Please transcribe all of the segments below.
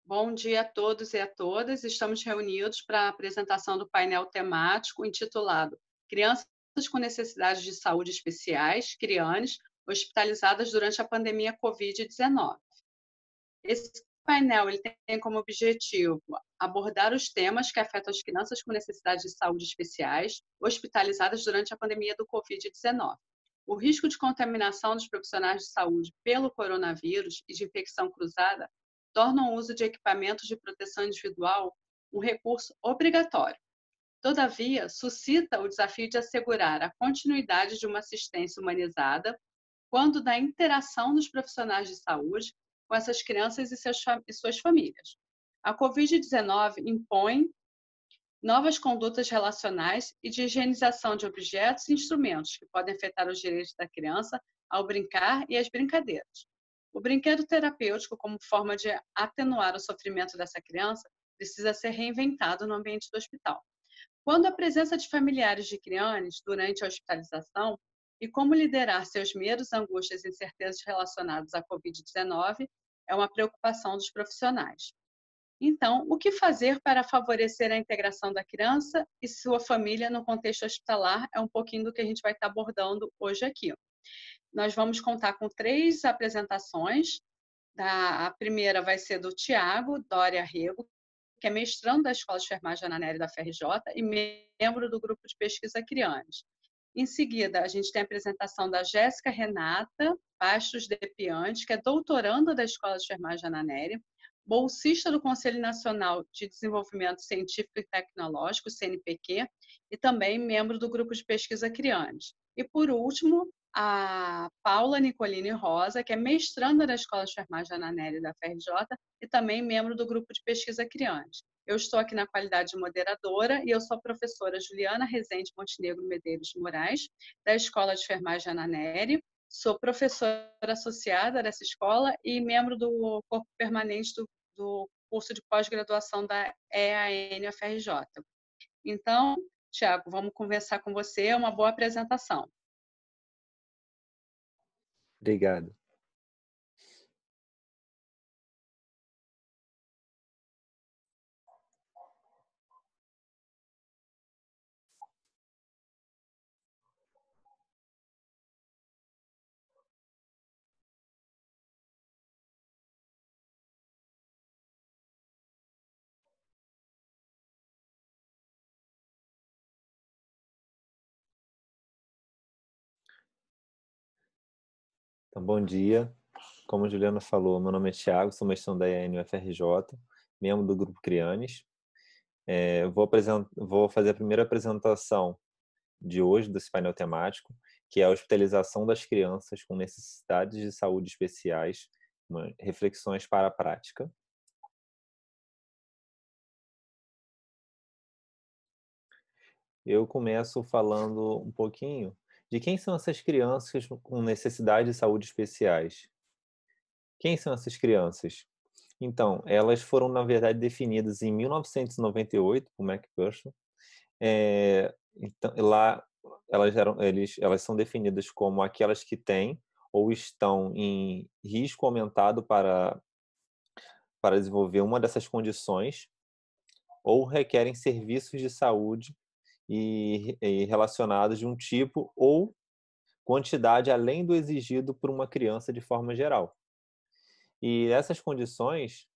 Bom dia a todos e a todas. Estamos reunidos para a apresentação do painel temático intitulado Crianças com Necessidades de Saúde Especiais, CRIANES, hospitalizadas durante a pandemia Covid-19. Esse painel ele tem como objetivo abordar os temas que afetam as crianças com necessidades de saúde especiais, hospitalizadas durante a pandemia do Covid-19. O risco de contaminação dos profissionais de saúde pelo coronavírus e de infecção cruzada tornam o uso de equipamentos de proteção individual um recurso obrigatório. Todavia, suscita o desafio de assegurar a continuidade de uma assistência humanizada quando da interação dos profissionais de saúde com essas crianças e suas famílias. A Covid-19 impõe novas condutas relacionais e de higienização de objetos e instrumentos que podem afetar os direitos da criança ao brincar e as brincadeiras. O brinquedo terapêutico, como forma de atenuar o sofrimento dessa criança, precisa ser reinventado no ambiente do hospital. Quando a presença de familiares de crianças durante a hospitalização e como liderar seus medos, angústias e incertezas relacionados à Covid-19 é uma preocupação dos profissionais. Então, o que fazer para favorecer a integração da criança e sua família no contexto hospitalar é um pouquinho do que a gente vai estar abordando hoje aqui. Nós vamos contar com 3 apresentações. A primeira vai ser do Tiago Doria Rego, que é mestrando da Escola de Enfermagem Ana Nery da FRJ e membro do grupo de pesquisa CRIANES. Em seguida, a gente tem a apresentação da Jéssica Renata Bastos Depiante, que é doutoranda da Escola de Enfermagem Ana Nery, bolsista do Conselho Nacional de Desenvolvimento Científico e Tecnológico, CNPq, e também membro do grupo de pesquisa CRIANES. E, por último, a Paula Nicolini Rosa, que é mestranda da Escola de Enfermagem Ana Nery da FRJ e também membro do grupo de pesquisa CRIANES. Eu estou aqui na qualidade de moderadora e eu sou a professora Juliana Rezende Montenegro Medeiros de Moraes, da Escola de Enfermagem Ana Nery. Sou professora associada dessa escola e membro do corpo permanente do curso de pós-graduação da EAN-UFRJ. Então, Tiago, vamos conversar com você, uma boa apresentação. Obrigado. Então, bom dia. Como a Juliana falou, meu nome é Thiago, sou mestrando da EAN-UFRJ, membro do grupo CRIANES. Vou fazer a primeira apresentação de hoje desse painel temático, que é a hospitalização das crianças com necessidades de saúde especiais, reflexões para a prática. Eu começo falando um pouquinho de quem são essas crianças com necessidades de saúde especiais. Quem são essas crianças? Então, elas foram, na verdade, definidas em 1998 por McPherson. Então, lá elas são definidas como aquelas que têm ou estão em risco aumentado para desenvolver uma dessas condições ou requerem serviços de saúde e relacionados de um tipo ou quantidade além do exigido por uma criança de forma geral. E essas condições,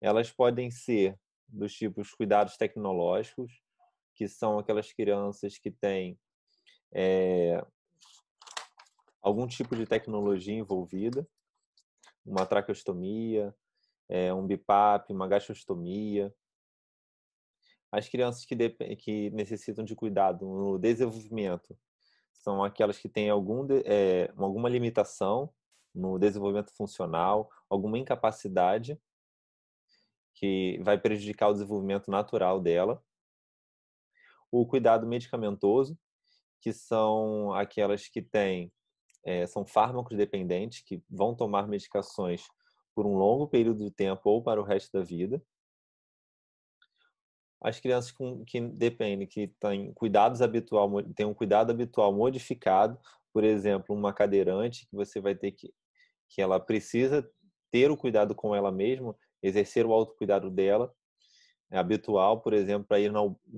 elas podem ser dos tipos cuidados tecnológicos, que são aquelas crianças que têm algum tipo de tecnologia envolvida, uma traqueostomia, um BIPAP, uma gastrostomia. As crianças que necessitam de cuidado no desenvolvimento são aquelas que têm alguma limitação no desenvolvimento funcional, alguma incapacidade que vai prejudicar o desenvolvimento natural dela. O cuidado medicamentoso, que são aquelas que são fármacos dependentes, que vão tomar medicações por um longo período de tempo ou para o resto da vida. As crianças que dependem, que têm um cuidado habitual modificado, por exemplo, uma cadeirante, que você vai ter que ela precisa ter o cuidado com ela mesma, exercer o autocuidado dela, é habitual, por exemplo,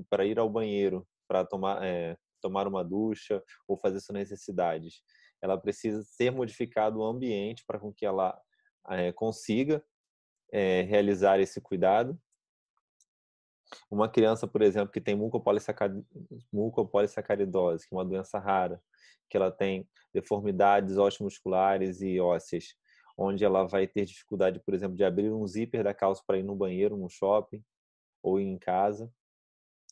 para ir ao banheiro, para tomar uma ducha ou fazer suas necessidades. Ela precisa ser modificado o ambiente para com que ela consiga realizar esse cuidado. Uma criança, por exemplo, que tem mucopolissacaridose, que é uma doença rara, que ela tem deformidades osteomusculares e ósseas, onde ela vai ter dificuldade, por exemplo, de abrir um zíper da calça para ir no banheiro, no shopping ou em casa.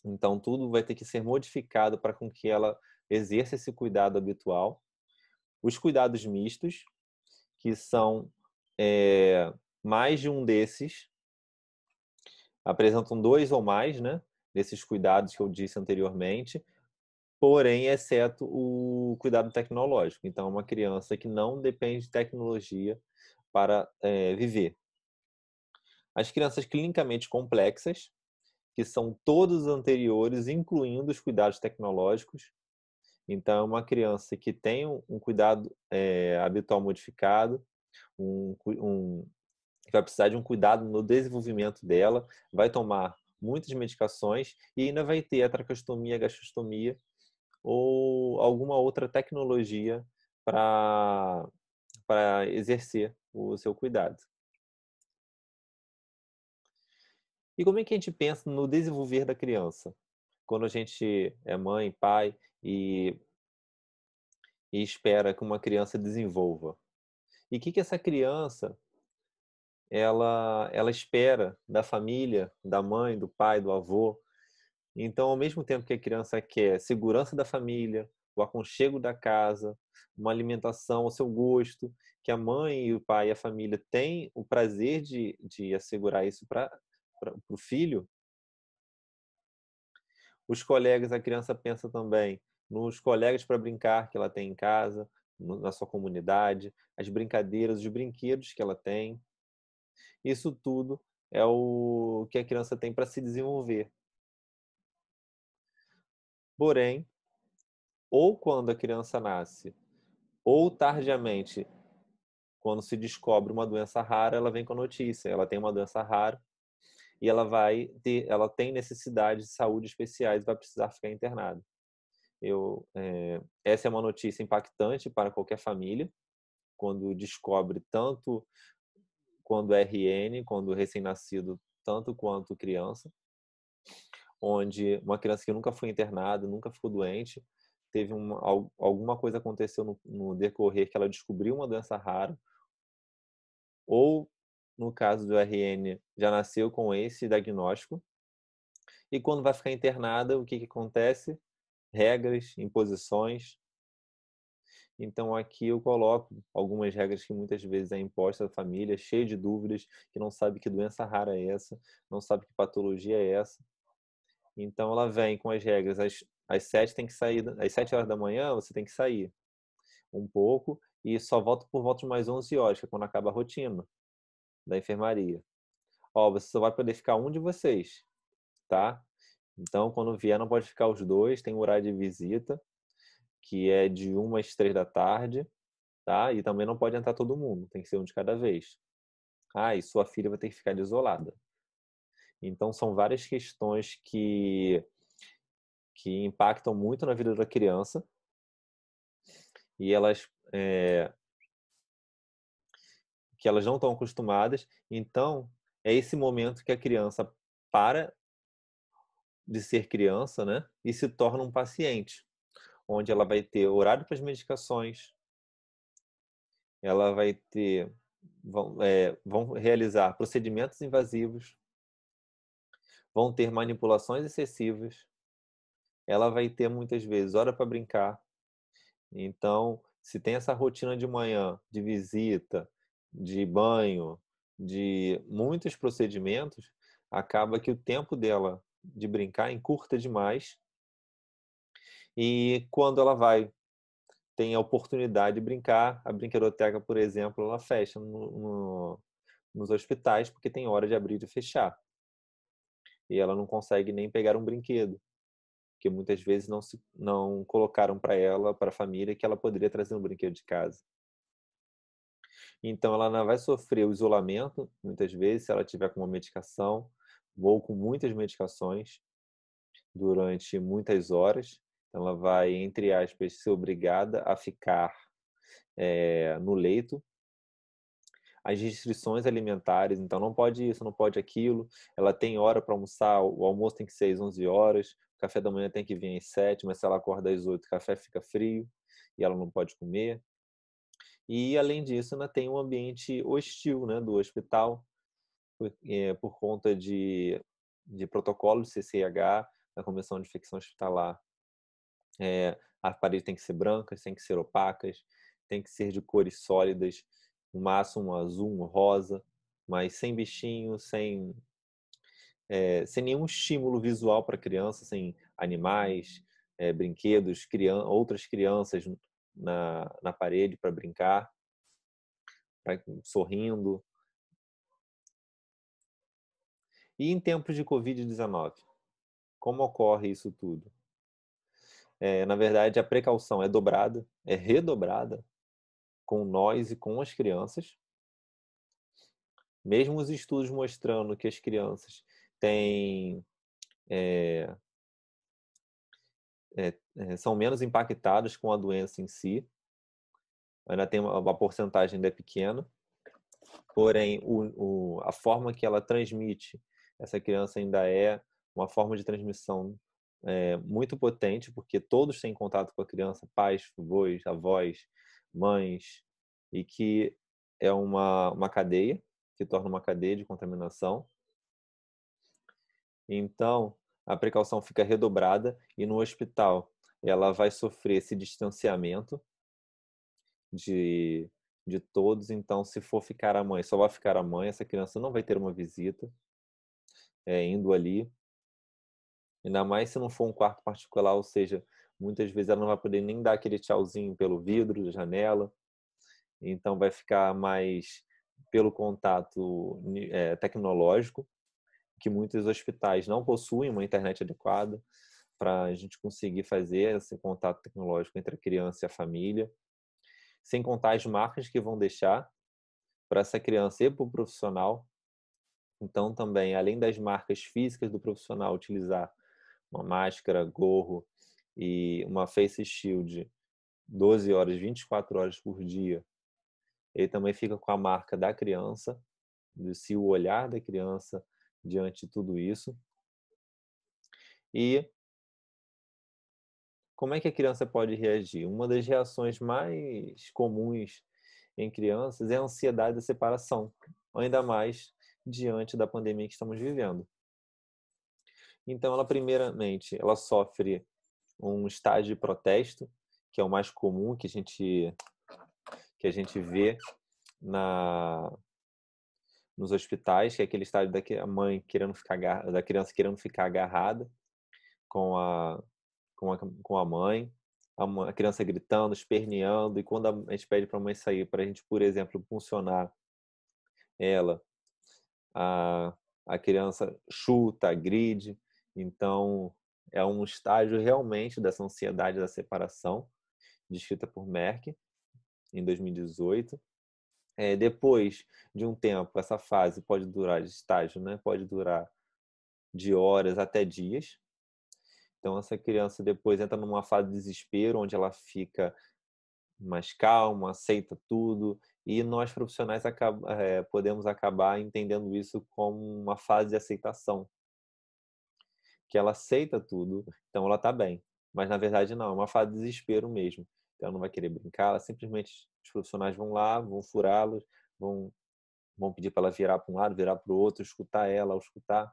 Então, tudo vai ter que ser modificado para com que ela exerça esse cuidado habitual. Os cuidados mistos, que são mais de um desses, apresentam 2 ou mais, né, desses cuidados que eu disse anteriormente, porém, exceto o cuidado tecnológico. Então, uma criança que não depende de tecnologia para viver. As crianças clinicamente complexas, que são todos os anteriores, incluindo os cuidados tecnológicos. Então, uma criança que tem um cuidado habitual modificado, que vai precisar de um cuidado no desenvolvimento dela, vai tomar muitas medicações e ainda vai ter a traqueostomia, gastrostomia ou alguma outra tecnologia para exercer o seu cuidado. E como é que a gente pensa no desenvolver da criança? Quando a gente é mãe, pai e espera que uma criança desenvolva. E o que essa criança ela espera da família, da mãe, do pai, do avô. Então, ao mesmo tempo que a criança quer segurança da família, o aconchego da casa, uma alimentação ao seu gosto, que a mãe e o pai e a família têm o prazer de assegurar isso para o filho, os colegas, a criança pensa também nos colegas para brincar que ela tem em casa, na sua comunidade, as brincadeiras, os brinquedos que ela tem. Isso tudo é o que a criança tem para se desenvolver. Porém, ou quando a criança nasce, ou tardiamente, quando se descobre uma doença rara, ela vem com a notícia, ela tem uma doença rara e ela tem necessidades de saúde especiais e vai precisar ficar internada. Essa é uma notícia impactante para qualquer família, quando descobre tanto quando é RN, quando recém-nascido, tanto quanto criança, onde uma criança que nunca foi internada, nunca ficou doente, alguma coisa aconteceu no decorrer que ela descobriu uma doença rara, ou no caso do RN, já nasceu com esse diagnóstico, e quando vai ficar internada, o que acontece? Regras, imposições. Então aqui eu coloco algumas regras que muitas vezes é imposta à família, cheia de dúvidas, que não sabe que doença rara é essa, não sabe que patologia é essa. Então ela vem com as regras, às 7 tem que sair, às 7 horas da manhã você tem que sair um pouco e só volta por volta de mais 11 horas, que é quando acaba a rotina da enfermaria. Ó, você só vai poder ficar um de vocês, tá? Então quando vier não pode ficar os dois, tem um horário de visita, que é de 1 às 3 da tarde, tá? E também não pode entrar todo mundo, tem que ser um de cada vez. Ah, e sua filha vai ter que ficar isolada. Então são várias questões que impactam muito na vida da criança e que elas não estão acostumadas. Então, é esse momento que a criança para de ser criança, né, e se torna um paciente, onde ela vai ter horário para as medicações, ela vai ter vão realizar procedimentos invasivos, vão ter manipulações excessivas, ela vai ter muitas vezes hora para brincar. Então, se tem essa rotina de manhã, de visita, de banho, de muitos procedimentos, acaba que o tempo dela de brincar encurta demais. E quando ela tem a oportunidade de brincar, a brinquedoteca, por exemplo, ela fecha nos hospitais porque tem hora de abrir e fechar. E ela não consegue nem pegar um brinquedo, porque muitas vezes não colocaram para ela, para a família, que ela poderia trazer um brinquedo de casa. Então, ela não vai sofrer o isolamento, muitas vezes, se ela tiver com uma medicação ou com muitas medicações durante muitas horas. Então, ela vai, entre aspas, ser obrigada a ficar no leito. As restrições alimentares, então não pode isso, não pode aquilo. Ela tem hora para almoçar, o almoço tem que ser às 11 horas, o café da manhã tem que vir às 7, mas se ela acorda às 8, o café fica frio e ela não pode comer. E, além disso, ainda tem um ambiente hostil, né, do hospital, por conta de protocolo de CCH, da Convenção de Infecção Hospitalar. As paredes têm que ser brancas, têm que ser opacas, têm que ser de cores sólidas, no máximo um azul, um rosa, mas sem bichinho, sem nenhum estímulo visual para a criança, sem animais, brinquedos, outras crianças na parede para brincar, sorrindo. E em tempos de Covid-19, como ocorre isso tudo? Na verdade, a precaução é dobrada, é redobrada com nós e com as crianças. Mesmo os estudos mostrando que as crianças têm, são menos impactadas com a doença em si, ainda tem uma porcentagem ainda é pequena, porém a forma que ela transmite essa criança ainda é uma forma de transmissão muito potente, porque todos têm contato com a criança, pais, avós, mães, e que é uma cadeia, que torna uma cadeia de contaminação. Então, a precaução fica redobrada e no hospital ela vai sofrer esse distanciamento de, de todos. Então, se for ficar a mãe, só vai ficar a mãe, essa criança não vai ter uma visita indo ali. Ainda mais se não for um quarto particular, ou seja, muitas vezes ela não vai poder nem dar aquele tchauzinho pelo vidro da janela. Então, vai ficar mais pelo contato tecnológico, que muitos hospitais não possuem uma internet adequada para a gente conseguir fazer esse contato tecnológico entre a criança e a família, sem contar as marcas que vão deixar para essa criança e para o profissional. Então, também, além das marcas físicas do profissional utilizar uma máscara, gorro e uma face shield 12 horas, 24 horas por dia, ele também fica com a marca da criança, de se o olhar da criança diante de tudo isso. E como é que a criança pode reagir? Uma das reações mais comuns em crianças é a ansiedade da separação, ainda mais diante da pandemia que estamos vivendo. Então, ela primeiramente, ela sofre um estágio de protesto, que é o mais comum que a gente vê nos hospitais, que é aquele estágio da mãe querendo ficar da criança querendo ficar agarrada com a mãe, a criança gritando, esperneando, e quando a gente pede para a mãe sair, para a gente, por exemplo, funcionar ela, a, a criança chuta, agride. Então, é um estágio realmente dessa ansiedade da separação, descrita por Merck em 2018. Depois de um tempo, essa fase pode durar, de estágio, né? Pode durar de horas até dias. Então, essa criança depois entra numa fase de desespero, onde ela fica mais calma, aceita tudo, e nós profissionais podemos acabar entendendo isso como uma fase de aceitação, que ela aceita tudo, então ela está bem. Mas, na verdade, não, é uma fase de desespero mesmo. Então, ela não vai querer brincar, ela simplesmente, os profissionais vão lá, vão furá-los, vão pedir para ela virar para um lado, virar para o outro, escutar ela, escutar.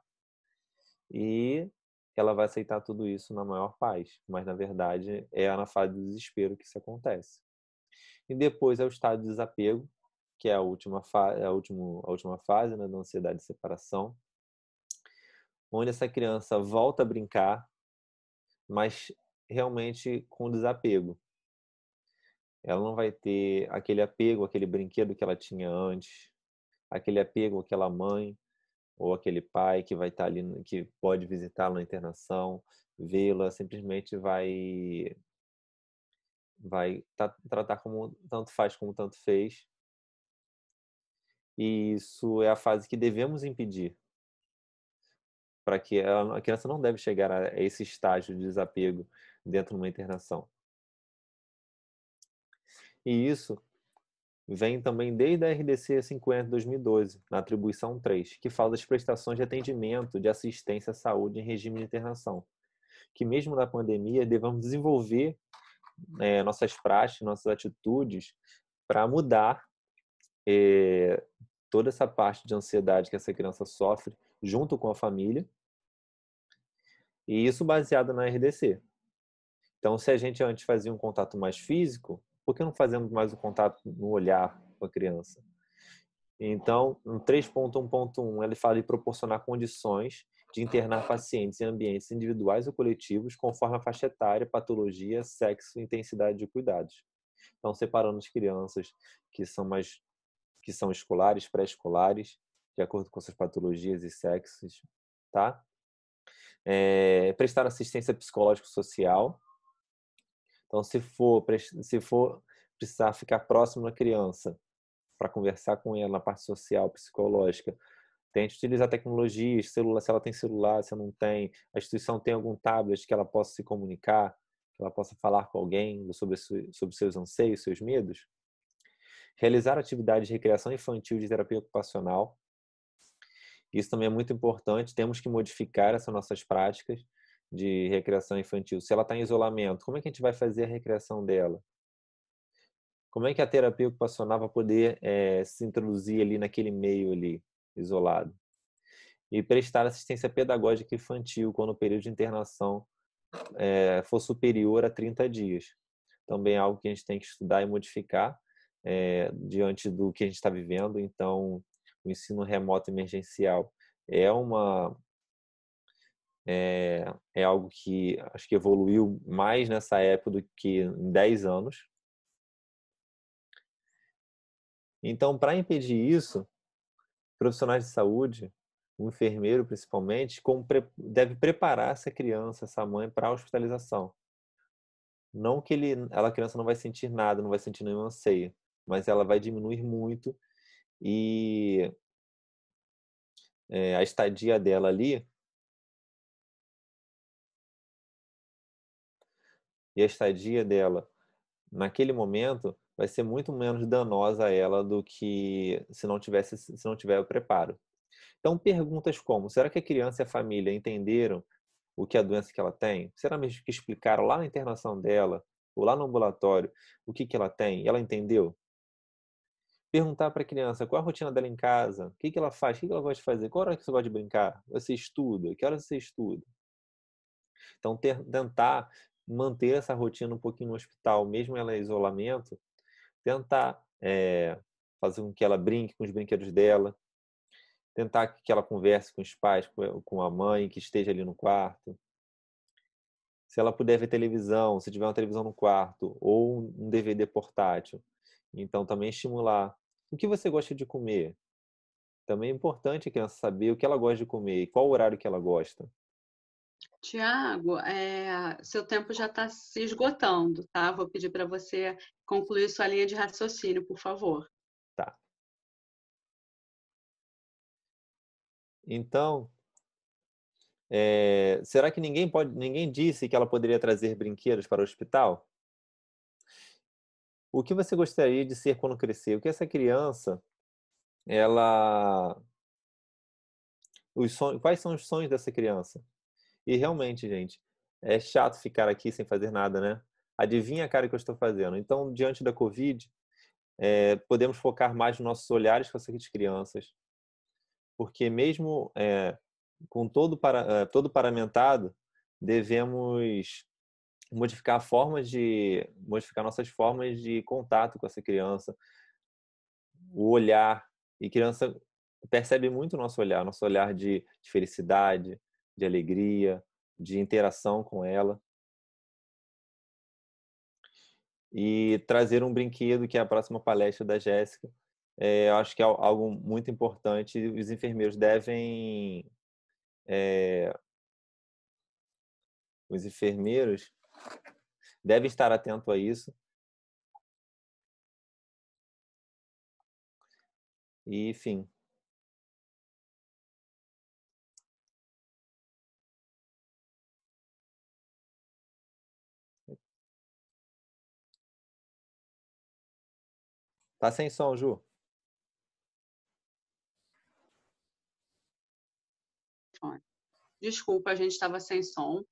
E ela vai aceitar tudo isso na maior paz. Mas, na verdade, é na fase de desespero que isso acontece. E depois é o estado de desapego, que é a última fase, né, da ansiedade de separação, onde essa criança volta a brincar, mas realmente com desapego. Ela não vai ter aquele apego, aquele brinquedo que ela tinha antes, aquele apego àquela mãe ou aquele pai que vai estar ali, que pode visitá-la na internação, vê-la, simplesmente vai tratar como tanto faz como tanto fez, e isso é a fase que devemos impedir, para que a criança não deve chegar a esse estágio de desapego dentro de uma internação. E isso vem também desde a RDC 50 de 2012, na atribuição 3, que fala das prestações de atendimento de assistência à saúde em regime de internação, que mesmo na pandemia devemos desenvolver nossas práticas, nossas atitudes para mudar toda essa parte de ansiedade que essa criança sofre junto com a família, e isso baseado na RDC. Então, se a gente antes fazia um contato mais físico, por que não fazemos mais o contato no olhar com a criança? Então, no 3.1.1, ele fala de proporcionar condições de internar pacientes em ambientes individuais ou coletivos, conforme a faixa etária, patologia, sexo e intensidade de cuidados. Então, separando as crianças que são escolares, pré-escolares, de acordo com suas patologias e sexos, tá? Prestar assistência psicológico-social. Então, se for precisar ficar próximo da criança para conversar com ela na parte social, psicológica, tente utilizar tecnologias, celular, se ela tem celular, se não tem, a instituição tem algum tablet que ela possa se comunicar, que ela possa falar com alguém sobre seus anseios, seus medos. Realizar atividades de recreação infantil de terapia ocupacional. Isso também é muito importante, temos que modificar essas nossas práticas de recreação infantil. Se ela está em isolamento, como é que a gente vai fazer a recreação dela? Como é que a terapia ocupacional vai poder se introduzir ali naquele meio ali, isolado? E prestar assistência pedagógica infantil quando o período de internação for superior a 30 dias. Também é algo que a gente tem que estudar e modificar diante do que a gente está vivendo. Então, o ensino remoto emergencial é algo que acho que evoluiu mais nessa época do que em 10 anos. Então, para impedir isso, profissionais de saúde, o enfermeiro principalmente, deve preparar essa criança, essa mãe para a hospitalização. Não que a criança não vai sentir nada, não vai sentir nenhum anseio, mas ela vai diminuir muito e a estadia dela ali, e a estadia dela naquele momento vai ser muito menos danosa a ela do que se não tiver o preparo. Então, perguntas como: será que a criança e a família entenderam o que é a doença que ela tem? Será mesmo que explicaram lá na internação dela, ou lá no ambulatório, o que ela tem? E ela entendeu? Perguntar para a criança qual é a rotina dela em casa, o que ela faz, o que ela gosta de fazer, qual hora que você gosta de brincar, você estuda, que horas você estuda. Então, tentar manter essa rotina um pouquinho no hospital, mesmo ela em isolamento, tentar fazer com que ela brinque com os brinquedos dela, tentar que ela converse com os pais, com a mãe, que esteja ali no quarto. Se ela puder ver televisão, se tiver uma televisão no quarto, ou um DVD portátil. Então, também estimular. O que você gosta de comer? Também é importante a criança saber o que ela gosta de comer e qual horário que ela gosta. Tiago, seu tempo já está se esgotando, tá? Vou pedir para você concluir sua linha de raciocínio, por favor. Tá. Então, será que ninguém disse que ela poderia trazer brinquedos para o hospital? O que você gostaria de ser quando crescer? O que essa criança, ela, quais são os sonhos dessa criança? E realmente, gente, é chato ficar aqui sem fazer nada, né? Adivinha a cara que eu estou fazendo. Então, diante da Covid, podemos focar mais nos nossos olhares com essas crianças, porque mesmo com todo paramentado, devemos modificar nossas formas de contato com essa criança, o olhar. E criança percebe muito o nosso olhar de felicidade, de alegria, de interação com ela. E trazer um brinquedo, que é a próxima palestra da Jéssica, eu acho que é algo muito importante. Os enfermeiros é, os enfermeiros devem estar atentos a isso. E, fim. Tá sem som, Ju. Desculpa, a gente estava sem som,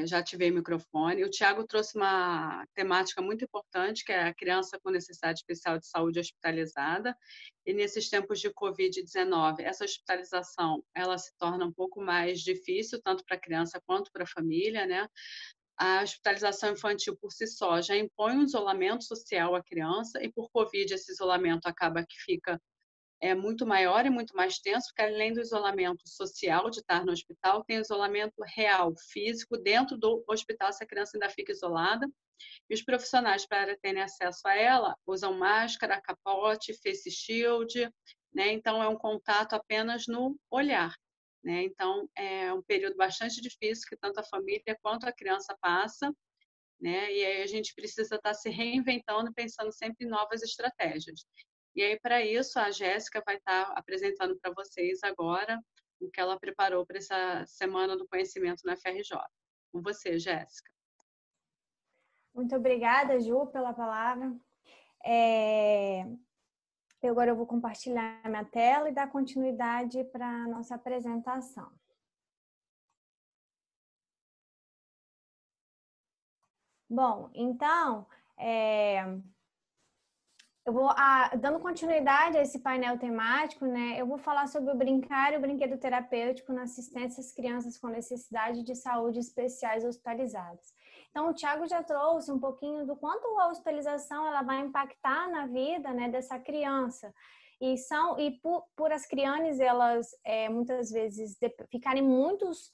já ativei o microfone. O Tiago trouxe uma temática muito importante, que é a criança com necessidade especial de saúde hospitalizada. E nesses tempos de Covid-19, essa hospitalização ela se torna um pouco mais difícil, tanto para a criança quanto para a família, né? A hospitalização infantil por si só já impõe um isolamento social à criança, e por Covid esse isolamento acaba que fica muito maior e muito mais tenso, porque além do isolamento social de estar no hospital, tem o isolamento real, físico, dentro do hospital, se a criança ainda fica isolada. E os profissionais, para terem acesso a ela, usam máscara, capote, face shield, né? Então, é um contato apenas no olhar, né? Então, é um período bastante difícil que tanto a família quanto a criança passa, né? E aí a gente precisa estar se reinventando, pensando sempre em novas estratégias. E aí, para isso, a Jéssica vai estar apresentando para vocês agora o que ela preparou para essa Semana do Conhecimento na FRJ. Com você, Jéssica. Muito obrigada, Ju, pela palavra. Agora eu vou compartilhar minha tela e dar continuidade para a nossa apresentação. Bom, então, eu vou, dando continuidade a esse painel temático, né, eu vou falar sobre o brincar e o brinquedo terapêutico na assistência às crianças com necessidade de saúde especiais hospitalizadas. Então, o Tiago já trouxe um pouquinho do quanto a hospitalização ela vai impactar na vida, né, dessa criança. E por as crianças, elas muitas vezes ficarem muitos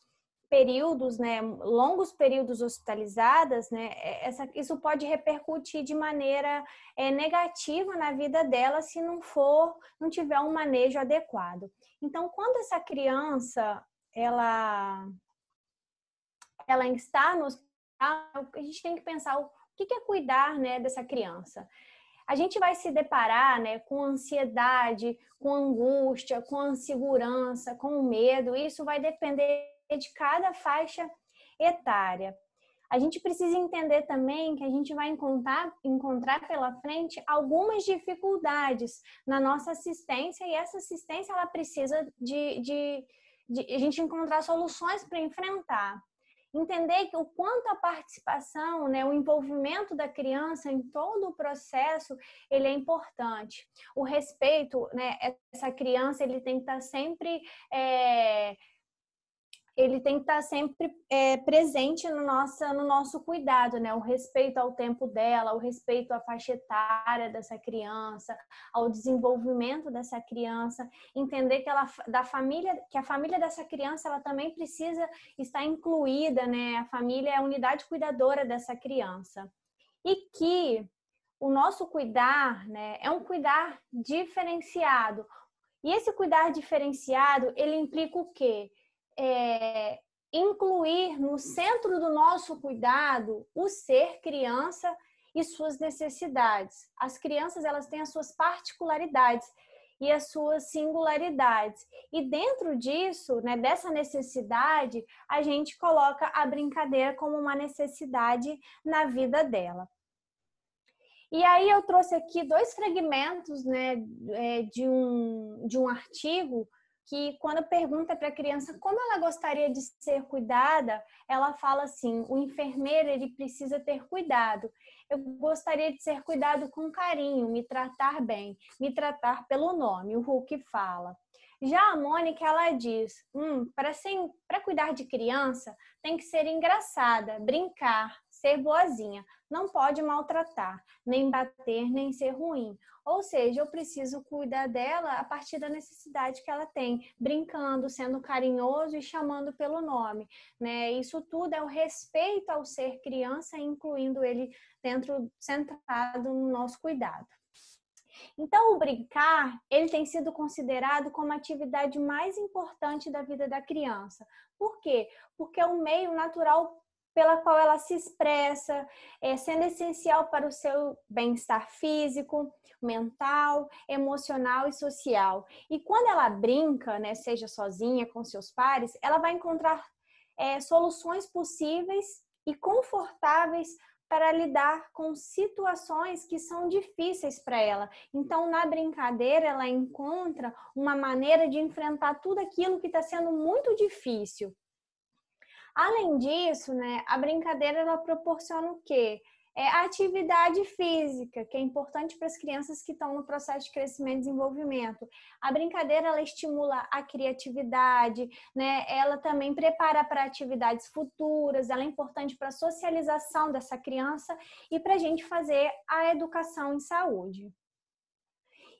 períodos, né, longos períodos hospitalizadas, né, isso pode repercutir de maneira negativa na vida dela se não tiver um manejo adequado. Então, quando essa criança ela está no hospital, a gente tem que pensar o que é cuidar, né, dessa criança. A gente vai se deparar, né, com ansiedade, com angústia, com insegurança, com medo. Isso vai depender de cada faixa etária. A gente precisa entender também que a gente vai encontrar pela frente algumas dificuldades na nossa assistência, e essa assistência ela precisa de a gente encontrar soluções para enfrentar. Entender que o quanto a participação, né, o envolvimento da criança em todo o processo, ele é importante. O respeito, né, essa criança, ele tem que estar sempre presente no nosso cuidado, né? O respeito ao tempo dela, o respeito à faixa etária dessa criança, ao desenvolvimento dessa criança, entender que a família dessa criança ela também precisa estar incluída, né? A família é a unidade cuidadora dessa criança. E que o nosso cuidar, né, é um cuidar diferenciado. E esse cuidar diferenciado, ele implica o quê? Incluir no centro do nosso cuidado o ser criança e suas necessidades. As crianças elas têm as suas particularidades e as suas singularidades. E dentro disso, né, dessa necessidade, a gente coloca a brincadeira como uma necessidade na vida dela. E aí eu trouxe aqui 2 fragmentos, né, de um artigo que quando pergunta para a criança como ela gostaria de ser cuidada, ela fala assim: o enfermeiro ele precisa ter cuidado. Eu gostaria de ser cuidado com carinho, me tratar bem, me tratar pelo nome, o Hulk fala. Já a Mônica, ela diz, para cuidar de criança, tem que ser engraçada, brincar, ser boazinha, não pode maltratar, nem bater, nem ser ruim. Ou seja, eu preciso cuidar dela a partir da necessidade que ela tem, brincando, sendo carinhoso e chamando pelo nome, né? Isso tudo é o respeito ao ser criança, incluindo ele centrado no nosso cuidado. Então, o brincar, ele tem sido considerado como a atividade mais importante da vida da criança. Por quê? Porque é um meio natural pela qual ela se expressa, sendo essencial para o seu bem-estar físico, mental, emocional e social. E quando ela brinca, né, seja sozinha, com seus pares, ela vai encontrar soluções possíveis e confortáveis para lidar com situações que são difíceis para ela. Então, na brincadeira, ela encontra uma maneira de enfrentar tudo aquilo que está sendo muito difícil. Além disso, né, a brincadeira ela proporciona o quê? A atividade física, que é importante para as crianças que estão no processo de crescimento e desenvolvimento. A brincadeira ela estimula a criatividade, né? Ela também prepara para atividades futuras, ela é importante para a socialização dessa criança e para a gente fazer a educação em saúde.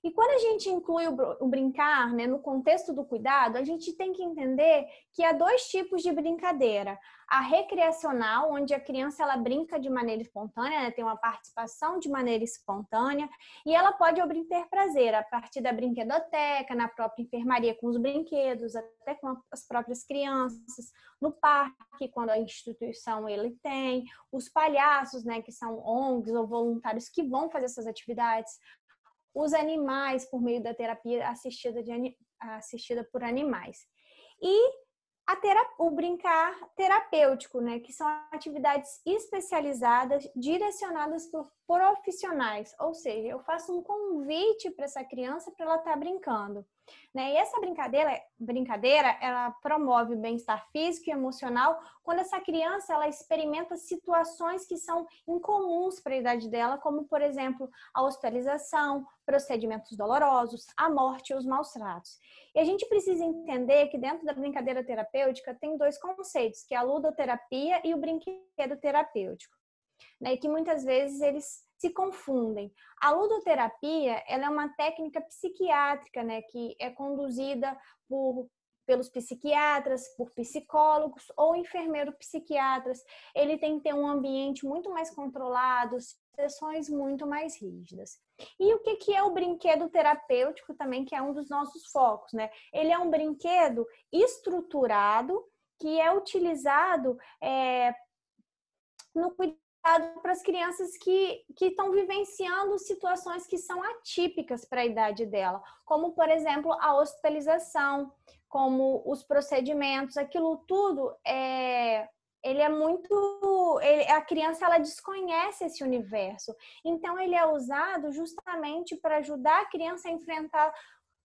E quando a gente inclui o brincar, né, no contexto do cuidado, a gente tem que entender que há dois tipos de brincadeira. A recreacional, onde a criança ela brinca de maneira espontânea, né, tem uma participação de maneira espontânea, e ela pode obter prazer a partir da brinquedoteca, na própria enfermaria com os brinquedos, até com as próprias crianças, no parque, quando a instituição ele tem, os palhaços, né, que são ONGs ou voluntários que vão fazer essas atividades, os animais por meio da terapia assistida por animais. E o brincar terapêutico, né, que são atividades especializadas direcionadas por profissionais, ou seja, eu faço um convite para essa criança para ela estar brincando, né? E essa brincadeira, ela promove o bem-estar físico e emocional quando essa criança ela experimenta situações que são incomuns para a idade dela, como, por exemplo, a hospitalização, procedimentos dolorosos, a morte ou os maus tratos. E a gente precisa entender que dentro da brincadeira terapêutica tem dois conceitos, que é a ludoterapia e o brinquedo terapêutico, né? E que muitas vezes eles se confundem. A ludoterapia, ela é uma técnica psiquiátrica, né, que é conduzida pelos psiquiatras, por psicólogos ou enfermeiros psiquiatras. Ele tem que ter um ambiente muito mais controlado, sessões muito mais rígidas. E o que é o brinquedo terapêutico também, que é um dos nossos focos, né? Ele é um brinquedo estruturado que é utilizado no cuidado para as crianças que estão vivenciando situações que são atípicas para a idade dela, como, por exemplo, a hospitalização, como os procedimentos, aquilo tudo a criança ela desconhece esse universo, então ele é usado justamente para ajudar a criança a enfrentar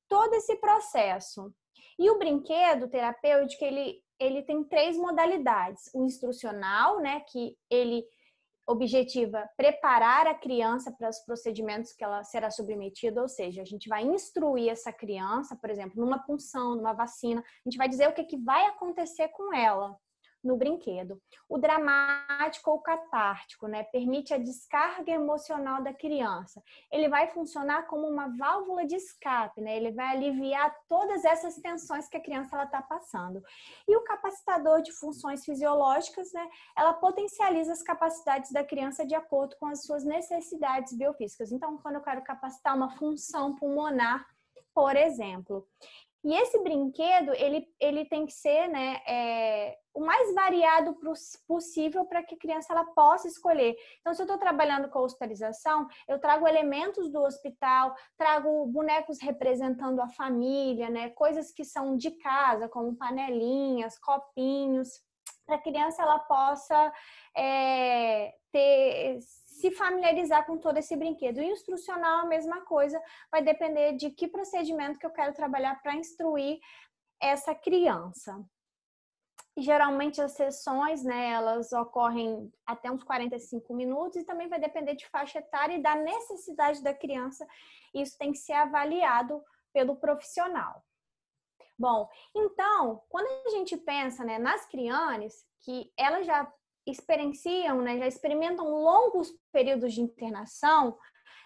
todo esse processo. E o brinquedo terapêutico, ele tem 3 modalidades: o instrucional, né, que ele objetiva preparar a criança para os procedimentos que ela será submetida, ou seja, a gente vai instruir essa criança, por exemplo, numa punção, numa vacina, a gente vai dizer o que vai acontecer com ela no brinquedo. O dramático ou catártico, né, permite a descarga emocional da criança. Ele vai funcionar como uma válvula de escape, né? Ele vai aliviar todas essas tensões que a criança está passando. E o capacitador de funções fisiológicas, né, ela potencializa as capacidades da criança de acordo com as suas necessidades biofísicas. Então, quando eu quero capacitar uma função pulmonar, por exemplo. E esse brinquedo, ele tem que ser, né, o mais variado possível para que a criança ela possa escolher. Então, se eu estou trabalhando com a hospitalização, eu trago elementos do hospital, trago bonecos representando a família, né, coisas que são de casa, como panelinhas, copinhos, para a criança ela possa se familiarizar com todo esse brinquedo. O instrucional, a mesma coisa, vai depender de que procedimento que eu quero trabalhar para instruir essa criança. E, geralmente as sessões, né, elas ocorrem até uns 45 minutos e também vai depender de faixa etária e da necessidade da criança. Isso tem que ser avaliado pelo profissional. Bom, então, quando a gente pensa, né, nas crianças, que elas já experienciam, né, já experimentam longos períodos de internação,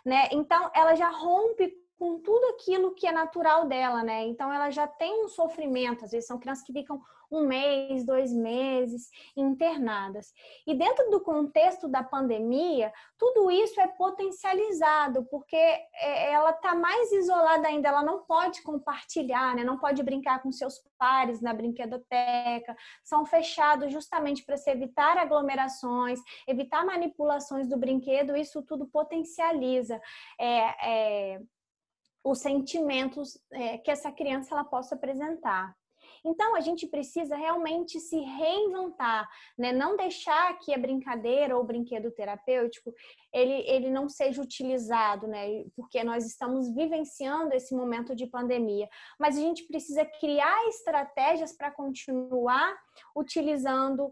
né, então ela já rompe com tudo aquilo que é natural dela, né, então ela já tem um sofrimento, às vezes são crianças que ficam 1 mês, 2 meses internadas. E dentro do contexto da pandemia, tudo isso é potencializado, porque ela está mais isolada ainda, ela não pode compartilhar, né? Não pode brincar com seus pares na brinquedoteca, são fechados justamente para se evitar aglomerações, evitar manipulações do brinquedo, isso tudo potencializa os sentimentos que essa criança ela possa apresentar. Então, a gente precisa realmente se reinventar, né? Não deixar que a brincadeira ou o brinquedo terapêutico, ele não seja utilizado, né? Porque nós estamos vivenciando esse momento de pandemia. Mas a gente precisa criar estratégias para continuar utilizando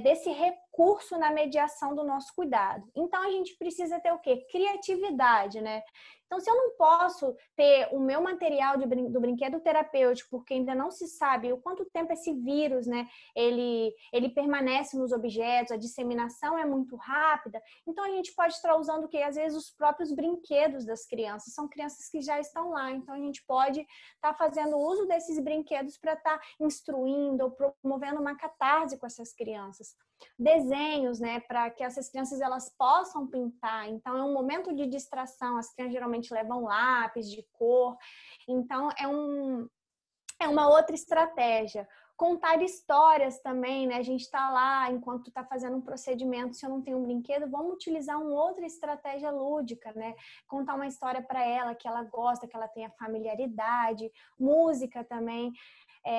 desse recurso na mediação do nosso cuidado. Então, a gente precisa ter o quê? Criatividade, né? Então, se eu não posso ter o meu material do brinquedo terapêutico, porque ainda não se sabe o quanto tempo esse vírus, né, ele permanece nos objetos, a disseminação é muito rápida, então a gente pode estar usando o quê? Às vezes os próprios brinquedos das crianças, são crianças que já estão lá, então a gente pode estar fazendo uso desses brinquedos para estar instruindo ou promovendo uma catarse com essas crianças. Desenhos, né, para que essas crianças elas possam pintar. Então é um momento de distração, as crianças geralmente levam lápis de cor. Então é uma outra estratégia. Contar histórias também, né? A gente está lá enquanto está fazendo um procedimento, se eu não tenho um brinquedo, vamos utilizar uma outra estratégia lúdica, né? Contar uma história para ela que ela gosta, que ela tenha familiaridade, música também.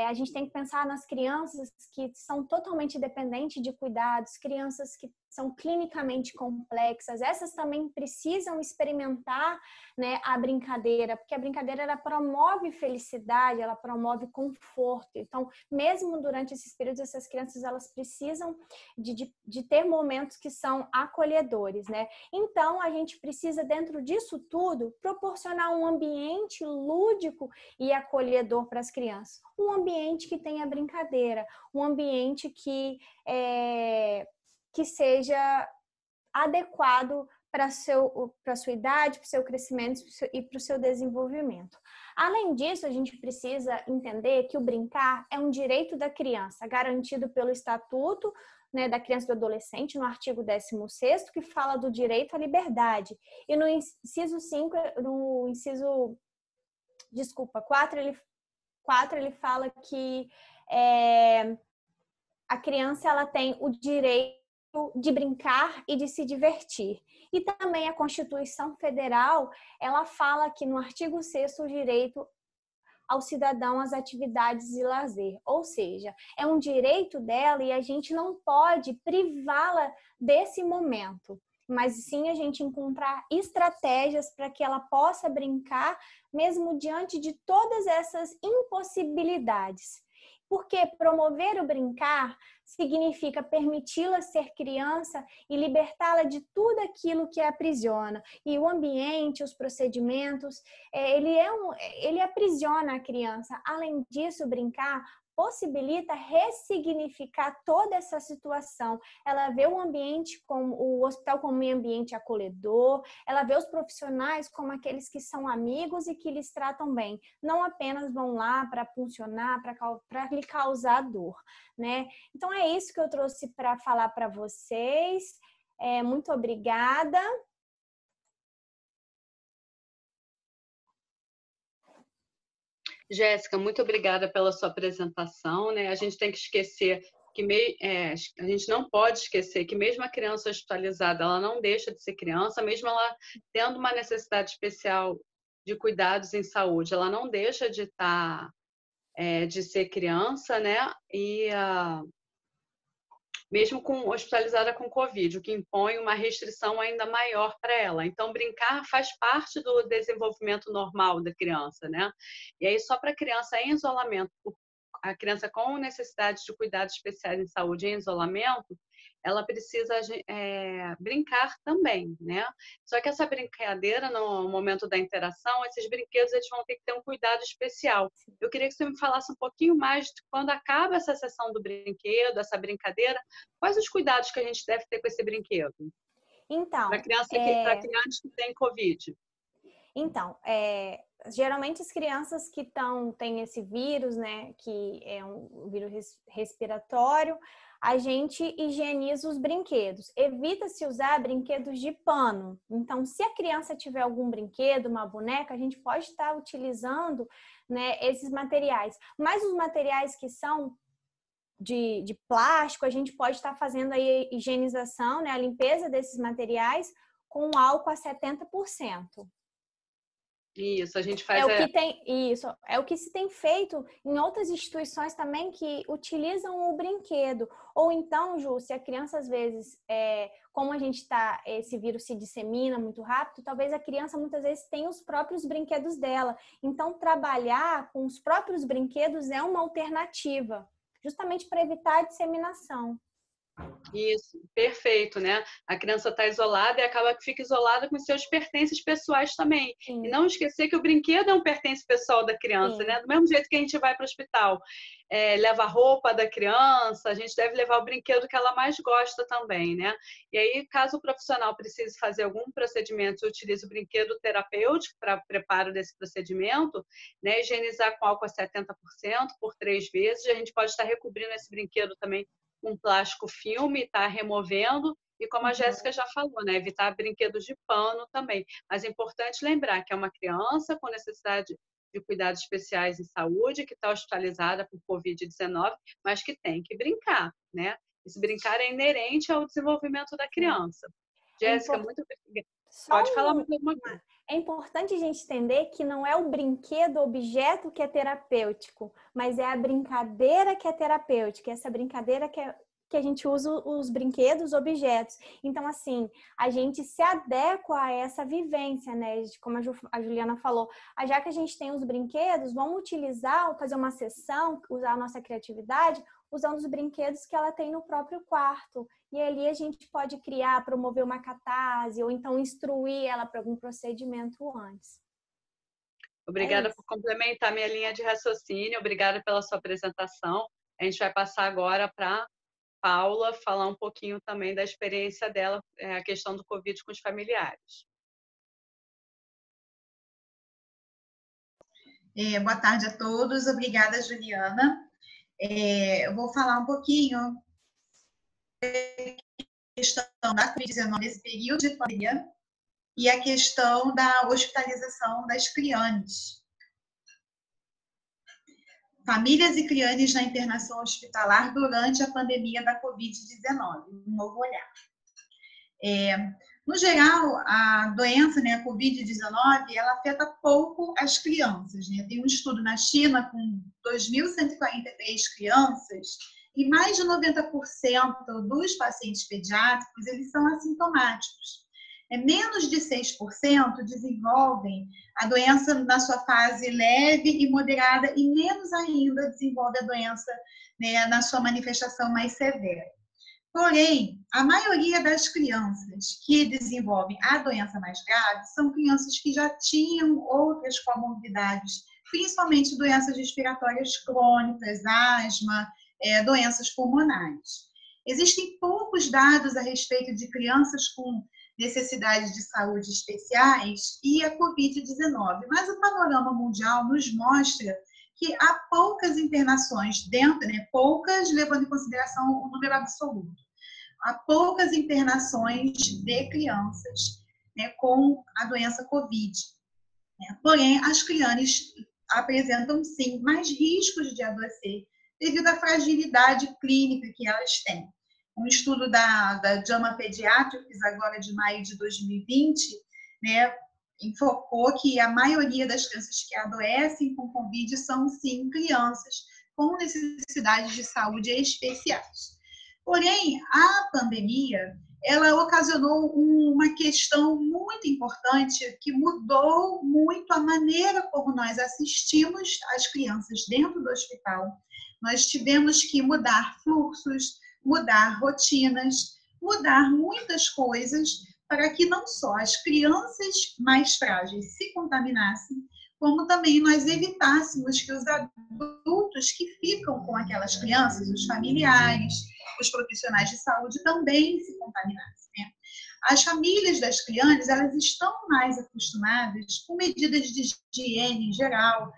A gente tem que pensar nas crianças que são totalmente dependentes de cuidados, crianças que são clinicamente complexas, essas também precisam experimentar, né, a brincadeira, porque a brincadeira ela promove felicidade, ela promove conforto. Então, mesmo durante esses períodos, essas crianças elas precisam de ter momentos que são acolhedores, né? Então, a gente precisa, dentro disso tudo, proporcionar um ambiente lúdico e acolhedor para as crianças. Um ambiente que tenha brincadeira, um ambiente que seja adequado para a sua idade, para o seu crescimento e para o seu desenvolvimento. Além disso, a gente precisa entender que o brincar é um direito da criança, garantido pelo Estatuto, né, da Criança e do Adolescente, no artigo 16º, que fala do direito à liberdade. E no inciso 5, no inciso, 4, ele fala que a criança ela tem o direito de brincar e de se divertir. E também a Constituição Federal, ela fala que no artigo 6º o direito ao cidadão às atividades de lazer. Ou seja, é um direito dela e a gente não pode privá-la desse momento, mas sim a gente encontrar estratégias para que ela possa brincar mesmo diante de todas essas impossibilidades. Porque promover o brincar significa permiti-la ser criança e libertá-la de tudo aquilo que a aprisiona. E o ambiente, os procedimentos, ele aprisiona a criança. Além disso, brincar possibilita ressignificar toda essa situação. Ela vê o ambiente como o hospital como um ambiente acolhedor, ela vê os profissionais como aqueles que são amigos e que lhes tratam bem. Não apenas vão lá para funcionar, para lhe causar dor, né? Então é isso que eu trouxe para falar para vocês. Muito obrigada. Jéssica, muito obrigada pela sua apresentação, né? A gente tem que esquecer que a gente não pode esquecer que mesmo a criança hospitalizada, ela não deixa de ser criança, mesmo ela tendo uma necessidade especial de cuidados em saúde, ela não deixa de de ser criança, né? E mesmo hospitalizada com Covid, o que impõe uma restrição ainda maior para ela. Então, brincar faz parte do desenvolvimento normal da criança, né? E aí, só para a criança em isolamento, a criança com necessidade de cuidados especiais em saúde em isolamento, ela precisa brincar também, né? Só que essa brincadeira, no momento da interação, esses brinquedos eles vão ter que ter um cuidado especial. Eu queria que você me falasse um pouquinho mais de quando acaba essa sessão do brinquedo, essa brincadeira, quais os cuidados que a gente deve ter com esse brinquedo? Então, para criança para crianças que têm Covid. Então, geralmente as crianças que têm esse vírus, né, que é um vírus respiratório, a gente higieniza os brinquedos. Evita-se usar brinquedos de pano. Então, se a criança tiver algum brinquedo, uma boneca, a gente pode estar utilizando, né, esses materiais. Mas os materiais que são de plástico, a gente pode estar fazendo aí a higienização, né, a limpeza desses materiais com álcool a 70%. Isso, a gente faz... É o que se tem feito em outras instituições também que utilizam o brinquedo. Ou então, Ju, se a criança às vezes, como esse vírus se dissemina muito rápido, talvez a criança muitas vezes tenha os próprios brinquedos dela. Então, trabalhar com os próprios brinquedos é uma alternativa, justamente para evitar a disseminação. Isso, perfeito, né? A criança está isolada e acaba que fica isolada com seus pertences pessoais também. Sim. E não esquecer que o brinquedo é um pertence pessoal da criança, Sim. né? Do mesmo jeito que a gente vai para o hospital, leva a roupa da criança, a gente deve levar o brinquedo que ela mais gosta também, né? E aí, caso o profissional precise fazer algum procedimento e utilize o brinquedo terapêutico para preparo desse procedimento, né? Higienizar com álcool a 70% por 3 vezes, a gente pode estar recobrindo esse brinquedo também com plástico filme, tá removendo, e como a Jéssica já falou, né, evitar brinquedos de pano também. Mas é importante lembrar que é uma criança com necessidade de cuidados especiais em saúde, que está hospitalizada por Covid-19, mas que tem que brincar, né? Esse brincar é inerente ao desenvolvimento da criança. Jéssica, muito obrigada. Pode falar mais alguma coisa. É importante a gente entender que não é o brinquedo, o objeto que é terapêutico, mas é a brincadeira que é terapêutica. Essa brincadeira que a gente usa os brinquedos, os objetos. Então, assim, a gente se adequa a essa vivência, né? Como a Juliana falou, já que a gente tem os brinquedos, vamos utilizar, fazer uma sessão, usar a nossa criatividade, usando os brinquedos que ela tem no próprio quarto. E ali a gente pode criar, promover uma catarse, ou então instruir ela para algum procedimento antes. Obrigada por complementar minha linha de raciocínio, obrigada pela sua apresentação. A gente vai passar agora para Paula falar um pouquinho também da experiência dela, a questão do Covid com os familiares. Boa tarde a todos, obrigada, Juliana. Eu vou falar um pouquinho questão da Covid-19 nesse período de pandemia e a questão da hospitalização das crianças. Famílias e crianças na internação hospitalar durante a pandemia da Covid-19, um novo olhar. No geral, a doença, né, a Covid-19, ela afeta pouco as crianças, né? Tem um estudo na China com 2.143 crianças e mais de 90% dos pacientes pediátricos, eles são assintomáticos. Menos de 6% desenvolvem a doença na sua fase leve e moderada e menos ainda desenvolve a doença, né, na sua manifestação mais severa. Porém, a maioria das crianças que desenvolvem a doença mais grave são crianças que já tinham outras comorbidades, principalmente doenças respiratórias crônicas, asma, doenças pulmonares. Existem poucos dados a respeito de crianças com necessidades de saúde especiais e a Covid-19, mas o panorama mundial nos mostra que há poucas internações dentro, né, poucas levando em consideração o número absoluto, há poucas internações de crianças, né, com a doença Covid. Porém, as crianças apresentam, sim, mais riscos de adoecer devido à fragilidade clínica que elas têm. Um estudo da JAMA Pediatrics, agora de maio de 2020, né, enfocou que a maioria das crianças que adoecem com Covid são, sim, crianças com necessidades de saúde especiais. Porém, a pandemia, ela ocasionou uma questão muito importante que mudou muito a maneira como nós assistimos as crianças dentro do hospital. Nós tivemos que mudar fluxos, mudar rotinas, mudar muitas coisas para que não só as crianças mais frágeis se contaminassem, como também nós evitássemos que os adultos que ficam com aquelas crianças, os familiares, os profissionais de saúde também se contaminassem, né? as famílias das crianças, elas estão mais acostumadas com medidas de higiene em geral,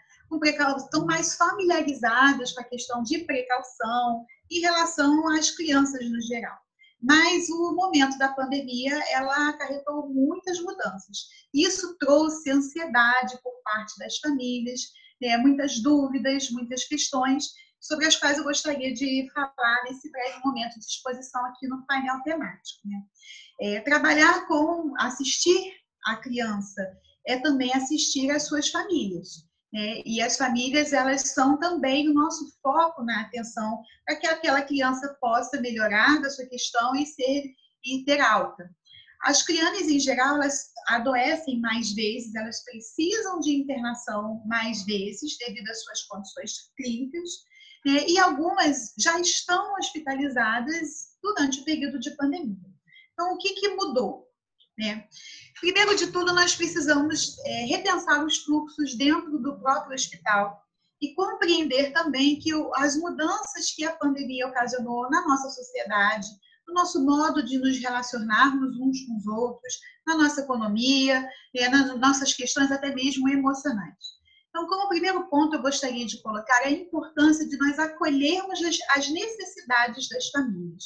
estão mais familiarizadas com a questão de precaução em relação às crianças no geral. Mas o momento da pandemia, ela acarretou muitas mudanças. Isso trouxe ansiedade por parte das famílias, muitas dúvidas, muitas questões sobre as quais eu gostaria de falar nesse breve momento de exposição aqui no painel temático. Trabalhar com assistir a criança é também assistir as suas famílias. E as famílias, elas são também o nosso foco na atenção para que aquela criança possa melhorar da sua questão e ter alta. As crianças, em geral, elas adoecem mais vezes, elas precisam de internação mais vezes devido às suas condições clínicas, e algumas já estão hospitalizadas durante o período de pandemia. Então, o que mudou? Primeiro de tudo, nós precisamos repensar os fluxos dentro do próprio hospital e compreender também que as mudanças que a pandemia ocasionou na nossa sociedade, no nosso modo de nos relacionarmos uns com os outros, na nossa economia, nas nossas questões até mesmo emocionais. Então, como primeiro ponto, eu gostaria de colocar a importância de nós acolhermos as necessidades das famílias.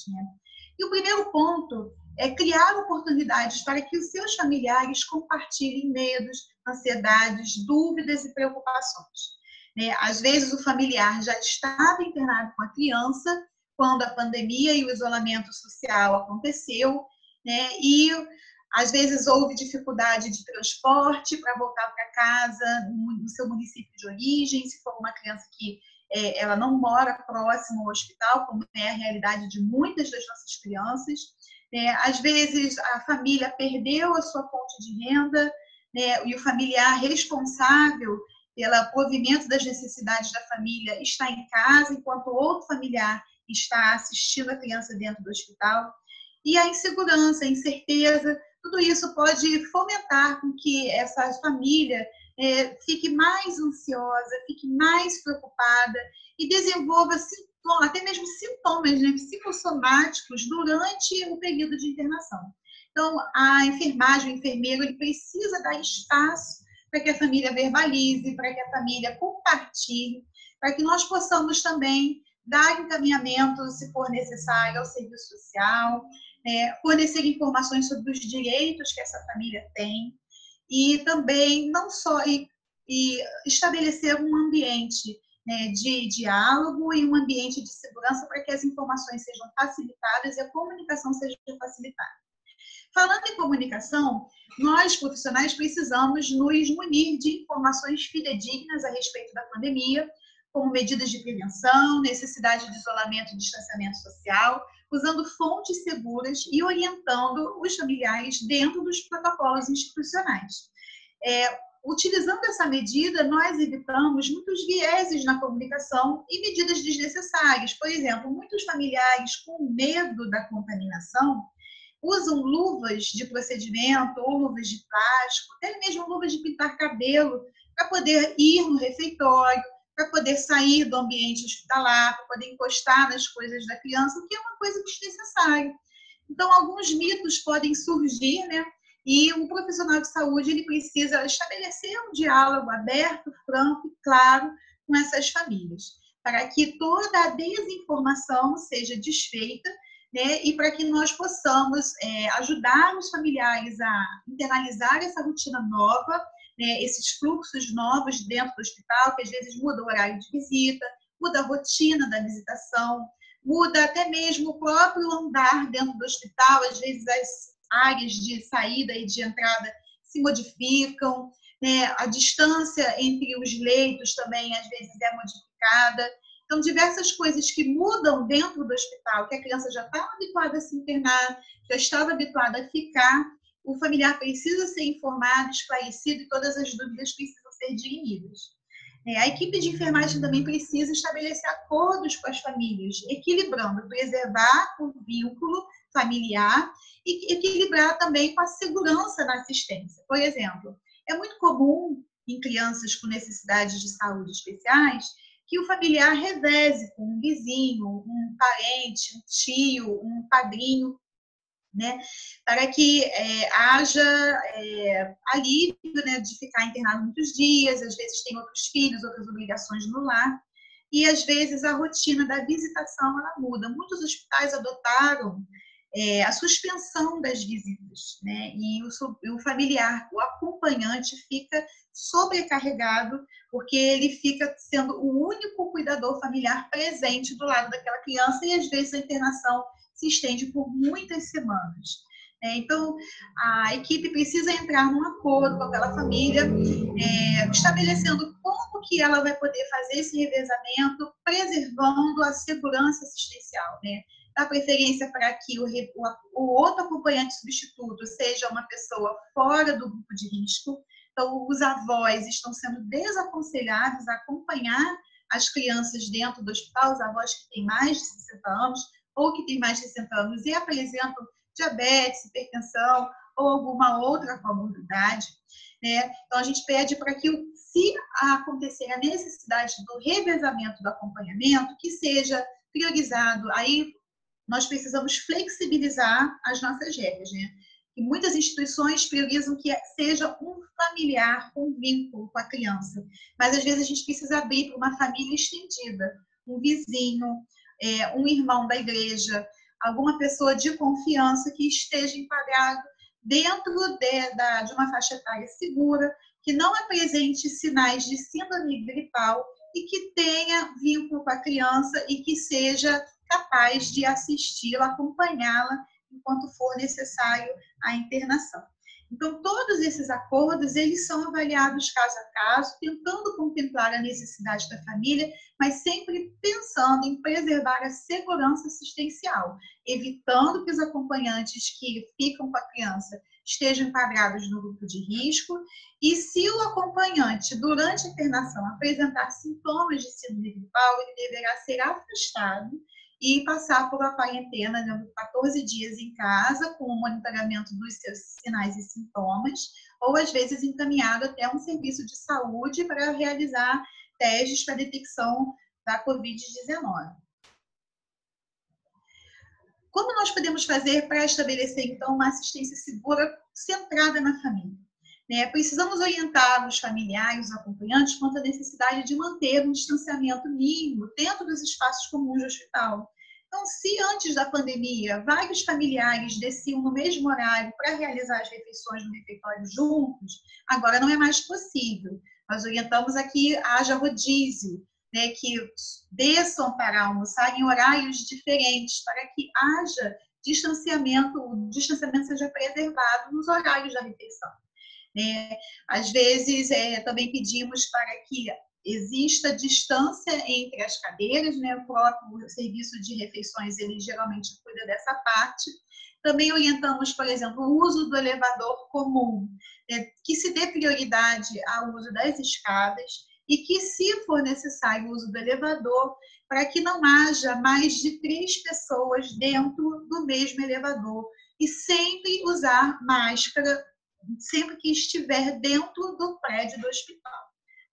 E o primeiro ponto é criar oportunidades para que os seus familiares compartilhem medos, ansiedades, dúvidas e preocupações. Às vezes, o familiar já estava internado com a criança quando a pandemia e o isolamento social aconteceu, e às vezes houve dificuldade de transporte para voltar para casa no seu município de origem, se for uma criança que ela não mora próximo ao hospital, como é a realidade de muitas das nossas crianças. Às vezes, a família perdeu a sua fonte de renda, e o familiar responsável pelo provimento das necessidades da família está em casa, enquanto o outro familiar está assistindo a criança dentro do hospital. E a insegurança, a incerteza, tudo isso pode fomentar com que essa família fique mais ansiosa, fique mais preocupada e desenvolva até mesmo sintomas psicossomáticos durante o período de internação. Então, a enfermagem, o enfermeiro, ele precisa dar espaço para que a família verbalize, para que a família compartilhe, para que nós possamos também dar encaminhamento, se for necessário, ao serviço social, fornecer informações sobre os direitos que essa família tem e também não só estabelecer um ambiente de diálogo e um ambiente de segurança para que as informações sejam facilitadas e a comunicação seja facilitada. Falando em comunicação, nós, profissionais, precisamos nos munir de informações fidedignas a respeito da pandemia, como medidas de prevenção, necessidade de isolamento e distanciamento social, usando fontes seguras e orientando os familiares dentro dos protocolos institucionais. Utilizando essa medida, nós evitamos muitos vieses na comunicação e medidas desnecessárias. Por exemplo, muitos familiares com medo da contaminação usam luvas de procedimento ou luvas de plástico, até mesmo luvas de pintar cabelo, para poder ir no refeitório, para poder sair do ambiente hospitalar, para poder encostar nas coisas da criança, o que é uma coisa desnecessária. Então, alguns mitos podem surgir, e o profissional de saúde ele precisa estabelecer um diálogo aberto, franco e claro com essas famílias, para que toda a desinformação seja desfeita, e para que nós possamos ajudar os familiares a internalizar essa rotina nova, esses fluxos novos dentro do hospital, que às vezes muda o horário de visita, muda a rotina da visitação, muda até mesmo o próprio andar dentro do hospital, às vezes as áreas de saída e de entrada se modificam, a distância entre os leitos também às vezes é modificada. Então, diversas coisas que mudam dentro do hospital, que a criança já estava habituada a se internar, já estava habituada a ficar, o familiar precisa ser informado, esclarecido e todas as dúvidas precisam ser dirimidas. A equipe de enfermagem também precisa estabelecer acordos com as famílias, equilibrando, preservar o vínculo familiar e equilibrar também com a segurança na assistência. Por exemplo, é muito comum em crianças com necessidades de saúde especiais que o familiar reveze com um vizinho, um parente, um tio, um padrinho, né, para que haja alívio, né, de ficar internado muitos dias, às vezes tem outros filhos, outras obrigações no lar, e às vezes a rotina da visitação ela muda. Muitos hospitais adotaram a suspensão das visitas, né, e o familiar, o acompanhante fica sobrecarregado, porque ele fica sendo o único cuidador familiar presente do lado daquela criança, e às vezes a internação se estende por muitas semanas. Então, a equipe precisa entrar num acordo com aquela família, estabelecendo como que ela vai poder fazer esse revezamento, preservando a segurança assistencial, né? Dá preferência para que o outro acompanhante substituto seja uma pessoa fora do grupo de risco. Então, os avós estão sendo desaconselhados a acompanhar as crianças dentro do hospital, os avós que têm mais de 60 anos ou que têm mais de 60 anos e apresentam diabetes, hipertensão ou alguma outra comorbidade, né? Então, a gente pede para que, se acontecer a necessidade do revezamento do acompanhamento, que seja priorizado. Aí, nós precisamos flexibilizar as nossas regras, né? E muitas instituições priorizam que seja um familiar com vínculo com a criança, mas às vezes a gente precisa abrir para uma família estendida, um vizinho, um irmão da igreja, alguma pessoa de confiança que esteja enquadrado dentro de uma faixa etária segura, que não apresente sinais de síndrome gripal e que tenha vínculo com a criança e que seja capaz de assisti-la, acompanhá-la enquanto for necessário a internação. Então, todos esses acordos, eles são avaliados caso a caso, tentando contemplar a necessidade da família, mas sempre pensando em preservar a segurança assistencial, evitando que os acompanhantes que ficam com a criança estejam enquadrados no grupo de risco, e se o acompanhante, durante a internação, apresentar sintomas de síndrome gripal, ele deverá ser afastado e passar por uma quarentena de 14 dias em casa, com o monitoramento dos seus sinais e sintomas, ou às vezes encaminhado até um serviço de saúde para realizar testes para detecção da Covid-19. Como nós podemos fazer para estabelecer, então, uma assistência segura centrada na família? Precisamos orientar os familiares, os acompanhantes, quanto à necessidade de manter um distanciamento mínimo dentro dos espaços comuns do hospital. Então, se antes da pandemia vários familiares desciam no mesmo horário para realizar as refeições no refeitório juntos, agora não é mais possível. Nós orientamos aqui haja rodízio, que desçam para almoçar em horários diferentes, para que haja distanciamento, o distanciamento seja preservado nos horários da refeição. Às vezes, também pedimos para que exista distância entre as cadeiras, o próprio serviço de refeições, ele geralmente cuida dessa parte. Também orientamos, por exemplo, o uso do elevador comum, que se dê prioridade ao uso das escadas e que, se for necessário, o uso do elevador, para que não haja mais de 3 pessoas dentro do mesmo elevador, e sempre usar máscara sempre que estiver dentro do prédio do hospital.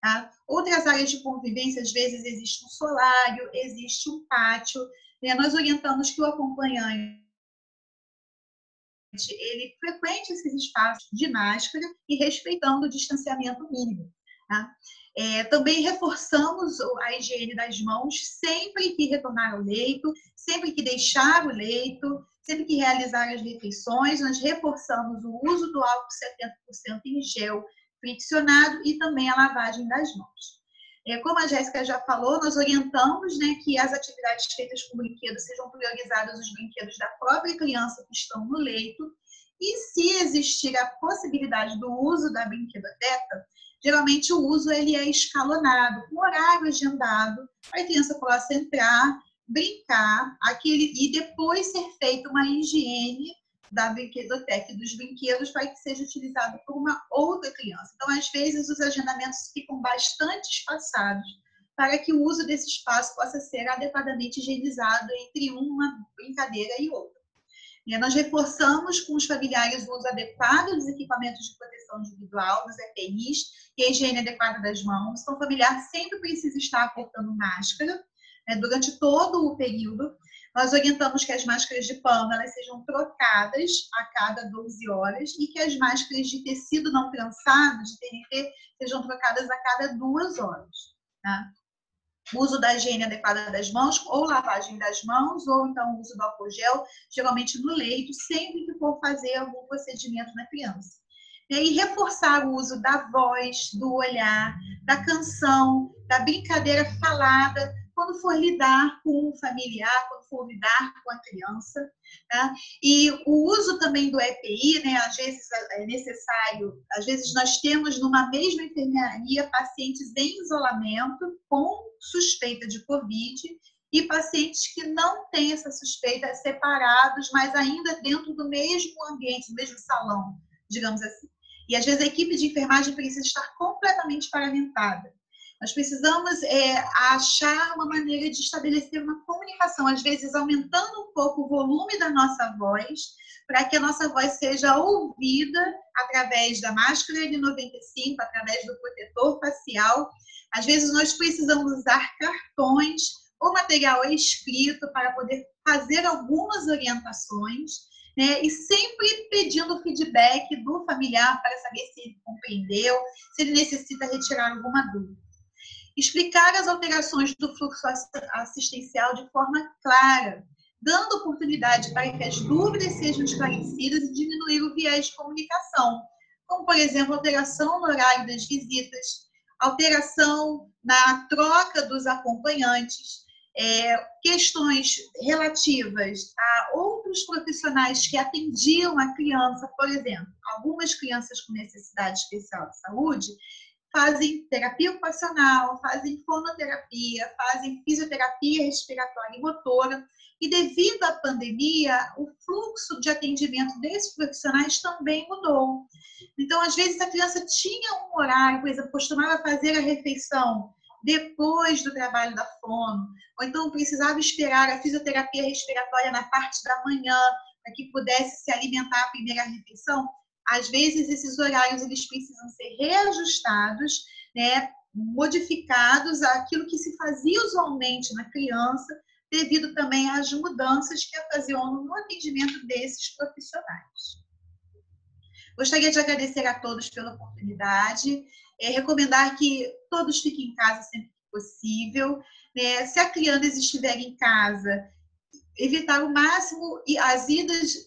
Tá? Outras áreas de convivência, às vezes existe um solário, existe um pátio. Nós orientamos que o acompanhante ele frequente esses espaços de máscara e respeitando o distanciamento mínimo. Tá? Também reforçamos a higiene das mãos sempre que retornar ao leito, sempre que deixar o leito, sempre que realizar as refeições. Nós reforçamos o uso do álcool 70% em gel friccionado e também a lavagem das mãos. Como a Jéssica já falou, nós orientamos que as atividades feitas com brinquedos sejam priorizadas os brinquedos da própria criança que estão no leito, e se existir a possibilidade do uso da brinquedoteca, geralmente o uso ele é escalonado, com horário agendado, para a criança possa entrar, brincar, e depois ser feita uma higiene da brinquedoteca e dos brinquedos para que seja utilizado por uma outra criança. Então, às vezes, os agendamentos ficam bastante espaçados para que o uso desse espaço possa ser adequadamente higienizado entre uma brincadeira e outra. Nós reforçamos com os familiares o uso adequado dos equipamentos de proteção individual, dos EPIs, e a higiene adequada das mãos. Então, o familiar sempre precisa estar portando máscara durante todo o período. Nós orientamos que as máscaras de pano elas sejam trocadas a cada 12 horas e que as máscaras de tecido não prensado, de TNT, sejam trocadas a cada 2 horas. Tá? O uso da higiene adequada das mãos, ou lavagem das mãos, ou então o uso do álcool gel, geralmente no leito, sempre que for fazer algum procedimento na criança. E reforçar o uso da voz, do olhar, da canção, da brincadeira falada, quando for lidar com o familiar, quando for lidar com a criança. Tá? E o uso também do EPI, né? Às vezes é necessário, às vezes nós temos numa mesma enfermaria pacientes em isolamento com suspeita de Covid e pacientes que não têm essa suspeita separados, mas ainda dentro do mesmo ambiente, do mesmo salão, digamos assim. E às vezes a equipe de enfermagem precisa estar completamente paramentada. Nós precisamos achar uma maneira de estabelecer uma comunicação, às vezes aumentando um pouco o volume da nossa voz, para que a nossa voz seja ouvida através da máscara N95, através do protetor facial. Às vezes nós precisamos usar cartões ou material escrito para poder fazer algumas orientações, né? E sempre pedindo feedback do familiar para saber se ele compreendeu, se ele necessita retirar alguma dúvida. Explicar as alterações do fluxo assistencial de forma clara, dando oportunidade para que as dúvidas sejam esclarecidas e diminuir o viés de comunicação, como, por exemplo, alteração no horário das visitas, alteração na troca dos acompanhantes, questões relativas a outros profissionais que atendiam a criança, por exemplo, algumas crianças com necessidade especial de saúde fazem terapia ocupacional, fazem fonoterapia, fazem fisioterapia respiratória e motora, e devido à pandemia, o fluxo de atendimento desses profissionais também mudou. Então, às vezes, a criança tinha um horário, por exemplo, costumava fazer a refeição depois do trabalho da fono, ou então precisava esperar a fisioterapia respiratória na parte da manhã, para que pudesse se alimentar a primeira refeição. Às vezes, esses horários eles precisam ser reajustados, né, modificados àquilo que se fazia usualmente na criança, devido também às mudanças que ocasionam no atendimento desses profissionais. Gostaria de agradecer a todos pela oportunidade, recomendar que todos fiquem em casa sempre que possível, né? Se a criança estiver em casa, evitar o máximo as idas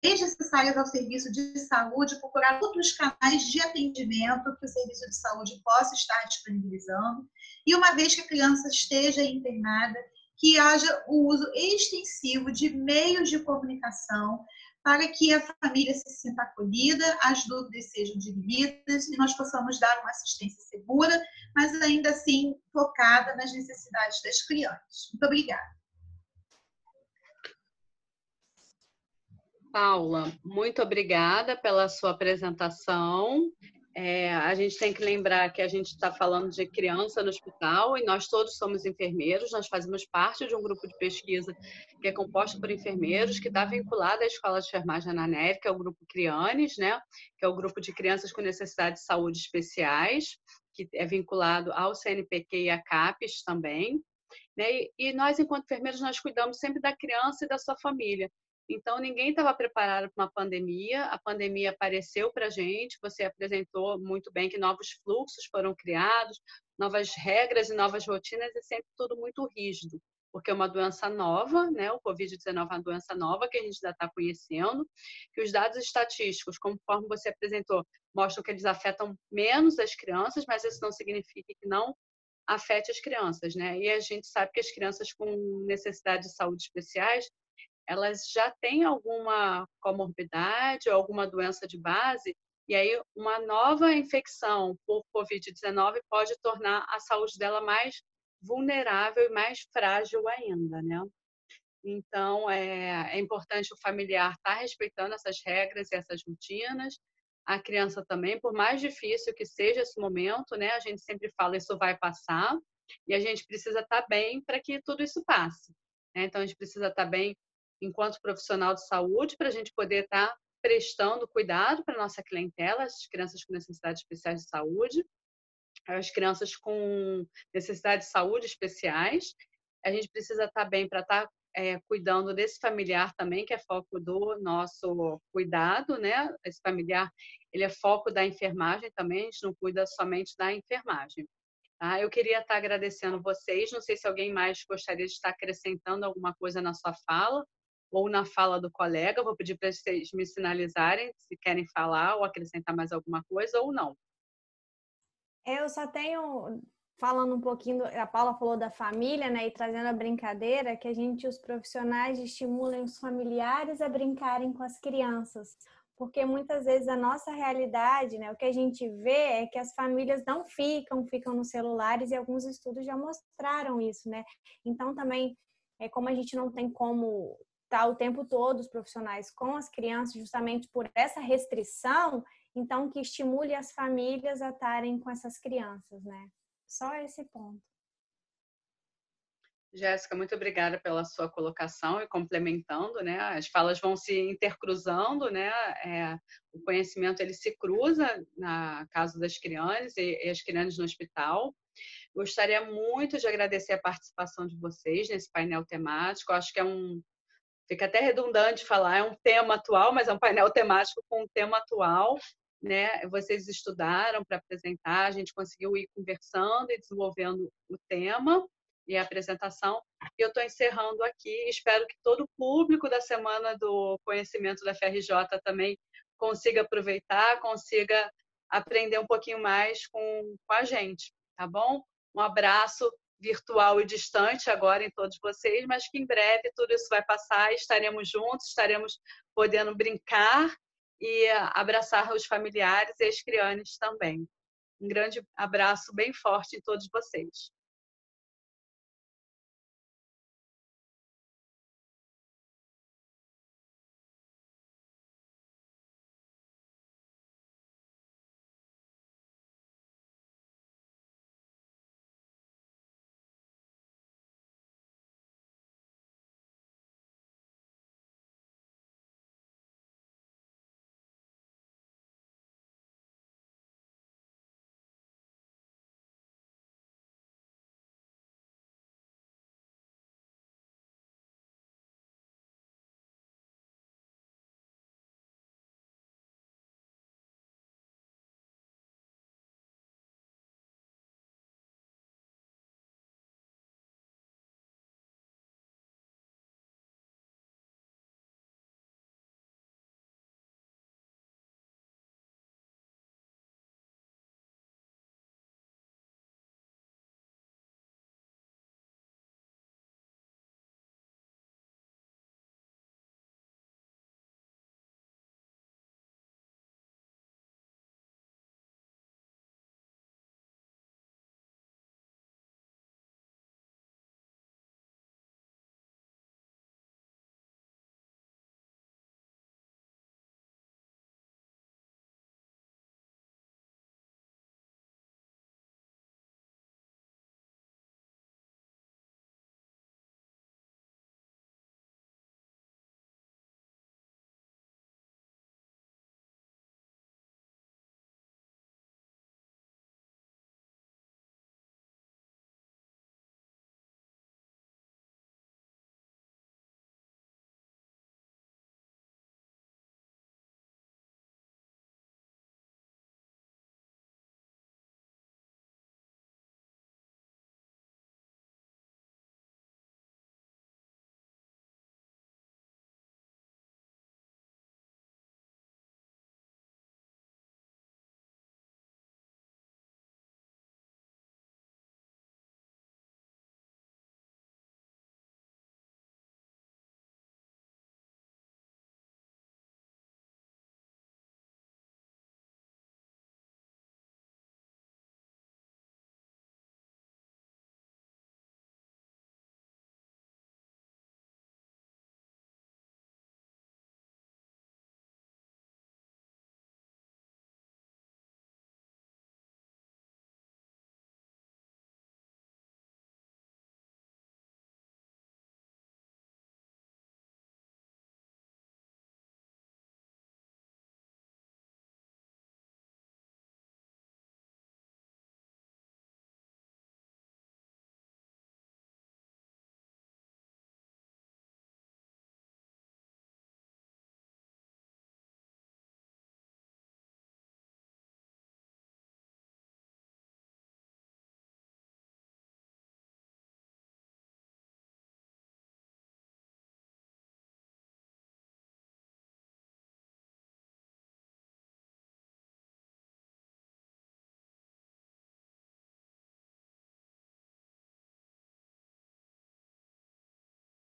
desnecessárias ao serviço de saúde, procurar outros canais de atendimento que o serviço de saúde possa estar disponibilizando, e uma vez que a criança esteja internada, que haja o uso extensivo de meios de comunicação para que a família se sinta acolhida, as dúvidas sejam diminuídas e nós possamos dar uma assistência segura, mas ainda assim focada nas necessidades das crianças. Muito obrigada. Paula, muito obrigada pela sua apresentação. A gente tem que lembrar que a gente está falando de criança no hospital e nós todos somos enfermeiros, nós fazemos parte de um grupo de pesquisa que é composto por enfermeiros, que está vinculado à Escola de Enfermagem Ana Nery, que é o grupo CRIANES, né? Que é o grupo de crianças com necessidades de saúde especiais, que é vinculado ao CNPq e à CAPES também. Né? E nós, enquanto enfermeiros, nós cuidamos sempre da criança e da sua família. Então, ninguém estava preparado para uma pandemia. A pandemia apareceu para a gente. Você apresentou muito bem que novos fluxos foram criados, novas regras e novas rotinas, e sempre tudo muito rígido, porque é uma doença nova, né? O Covid-19 é uma doença nova que a gente ainda está conhecendo, que os dados estatísticos, conforme você apresentou, mostram que eles afetam menos as crianças, mas isso não significa que não afete as crianças, né? E a gente sabe que as crianças com necessidades de saúde especiais, elas já têm alguma comorbidade ou alguma doença de base, e aí uma nova infecção por Covid-19 pode tornar a saúde dela mais vulnerável e mais frágil ainda, né? Então, é importante o familiar estar respeitando essas regras e essas rotinas, a criança também, por mais difícil que seja esse momento, né? A gente sempre fala, isso vai passar, e a gente precisa estar bem para que tudo isso passe, né? Então, a gente precisa estar bem enquanto profissional de saúde, para a gente poder estar prestando cuidado para a nossa clientela, as crianças com necessidades especiais de saúde, as crianças com necessidades de saúde especiais. A gente precisa estar bem para estar cuidando desse familiar também, que é foco do nosso cuidado, né? Esse familiar, ele é foco da enfermagem também, a gente não cuida somente da enfermagem. Tá? Eu queria estar agradecendo vocês, não sei se alguém mais gostaria de estar acrescentando alguma coisa na sua fala ou na fala do colega, vou pedir para vocês me sinalizarem se querem falar ou acrescentar mais alguma coisa ou não. Eu só tenho, falando um pouquinho, a Paula falou da família, né, e trazendo a brincadeira, que os profissionais estimulem os familiares a brincarem com as crianças, porque muitas vezes a nossa realidade, né, o que a gente vê é que as famílias não ficam nos celulares, e alguns estudos já mostraram isso, né? Então também, como a gente não tem como estar o tempo todo os profissionais com as crianças, justamente por essa restrição, então que estimule as famílias a estarem com essas crianças, né? Só esse ponto. Jéssica, muito obrigada pela sua colocação e complementando, né? As falas vão se intercruzando, né? O conhecimento ele se cruza na casa das crianças e as crianças no hospital. Gostaria muito de agradecer a participação de vocês nesse painel temático. Acho que fica até redundante falar, é um tema atual, mas é um painel temático com um tema atual, né? Vocês estudaram para apresentar, a gente conseguiu ir conversando e desenvolvendo o tema e a apresentação. E eu estou encerrando aqui. Espero que todo o público da Semana do Conhecimento da FRJ também consiga aproveitar, consiga aprender um pouquinho mais com a gente, tá bom? Um abraço virtual e distante agora em todos vocês, mas que em breve tudo isso vai passar e estaremos juntos, estaremos podendo brincar e abraçar os familiares e as crianças também. Um grande abraço bem forte em todos vocês.